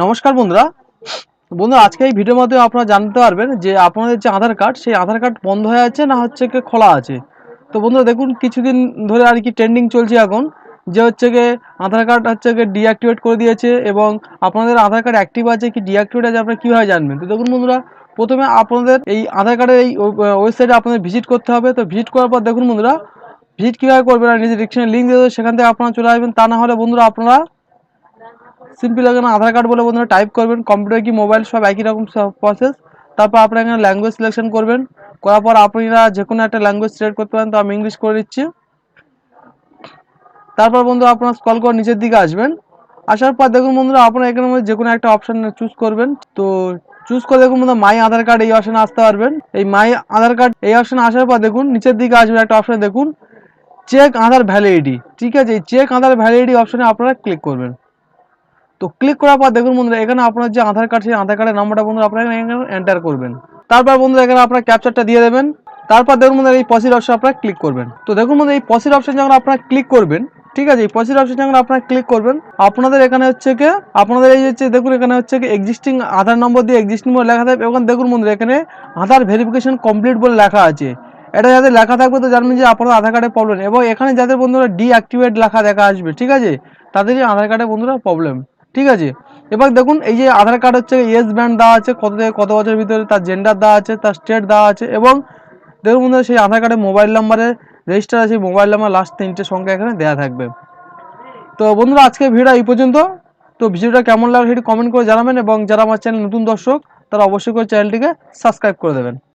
নমস্কার বন্ধুরা। আজকে এই ভিডিওর মাধ্যমে আপনারা জানতে পারবেন যে আপনাদের যে আধার কার্ড, সেই আধার কার্ড বন্ধ হয়ে আছে না হচ্ছে কি খোলা আছে। তো বন্ধুরা দেখুন, কিছুদিন ধরে আর কি ট্রেন্ডিং চলছে এখন, যে হচ্ছে গিয়ে আধার কার্ড হচ্ছে গিয়ে ডিঅ্যাক্টিভেট করে দিয়েছে, এবং আপনাদের আধার কার্ড অ্যাক্টিভ আছে কি ডিঅ্যাক্টিভেট আছে আপনারা কীভাবে জানবেন। তো দেখুন বন্ধুরা, প্রথমে আপনাদের এই আধার কার্ডের এই ওয়েবসাইটে আপনাদের ভিজিট করতে হবে। তো ভিজিট করার পর দেখুন বন্ধুরা, ভিজিট কীভাবে করবেন, আর নিজের ডিসক্রিপশনে লিঙ্ক দিয়ে দেবো, সেখান থেকে আপনারা চলে আসবেন। তা না হলে বন্ধুরা আপনারা সিম্পল এখানে আধার কার্ড বলে বন্ধুরা টাইপ করবেন, কম্পিউটার কি মোবাইল সব একই রকম প্রসেস। তারপর আপনারা এখানে ল্যাঙ্গুয়েজ সিলেকশন করবেন, করার পর আপনারা যে কোনো একটা ল্যাঙ্গুয়েজ সিলেক্ট করতে পারেন। তো আমি ইংলিশ করে দিচ্ছি। তারপর বন্ধু আপনারা স্ক্রল করে নিচের দিকে আসবেন। আসার পর দেখুন বন্ধুরা, আপনারা এখানের মধ্যে যে কোনো একটা অপশন চুজ করবেন। তো চুজ করে দেখুন বন্ধুরা, মাই আধার কার্ড এই অপশনে আসতে পারবেন। এই মাই আধার কার্ড এই অপশনে আসার পর দেখুন নিচের দিকে আসবেন, একটা অপশন দেখুন চেক আধার ভ্যালিডিটি। ঠিক আছে, এই চেক আধার ভ্যালিডিটি অপশনে আপনারা ক্লিক করবেন। তো ক্লিক করার পর দেখুন বন্ধুরা, এখানে আপনার যে আধার কার্ড, সেই আধার কার্ডের নাম্বারটা বন্ধুরা আপনারা এখানে এন্টার করবেন। তারপর বন্ধুরা এখানে আপনারা ক্যাপচারটা দিয়ে দেবেন। তারপর দেখুন বন্ধুরা, এই প্রসিড অপশন আপনারা ক্লিক করবেন। তো দেখুন বন্ধুরা, এই প্রসিড অপশন যখন আপনারা ক্লিক করবেন, ঠিক আছে, এই প্রসিড অপশন যখন আপনারা ক্লিক করবেন, আপনাদের এখানে হচ্ছে কি আপনাদের এই হচ্ছে দেখুন, এখানে হচ্ছে কি এক্সিস্টিং আধার নম্বর দিয়ে এক্সিস্টিং বলে লেখা থাকবে, এবং দেখুন বন্ধুরা এখানে আধার ভেরিফিকেশন কমপ্লিট বলে লেখা আছে। এটা যাদের লেখা থাকবে তো জানবেন যে আপনাদের আধার কার্ডে প্রবলেম। এবং এখানে যাদের বন্ধুরা ডিঅ্যাক্টিভেট লেখা দেখা আসবে, ঠিক আছে, তাদেরই আধার কার্ডে বন্ধুরা প্রবলেম। ঠিক আছে, এবার দেখুন এই যে আধার কার্ড হচ্ছে ইয়েস ব্যান্ড দেওয়া আছে, কত থেকে কত বছরের ভিতরে, তার জেন্ডার দেওয়া আছে, তার স্টেট দেওয়া আছে, এবং দেখুন বন্ধুরা সেই আধার কার্ডে মোবাইল নাম্বারে রেজিস্টার আছে, মোবাইল নাম্বার লাস্ট 3টে সংখ্যা এখানে দেওয়া থাকবে। তো বন্ধুরা আজকের ভিডিও এই পর্যন্ত। তো ভিডিওটা কেমন লাগলো সেটি কমেন্ট করে জানাবেন, এবং যারা আমার চ্যানেল নতুন দর্শক তারা অবশ্যই করে চ্যানেলটিকে সাবস্ক্রাইব করে দেবেন।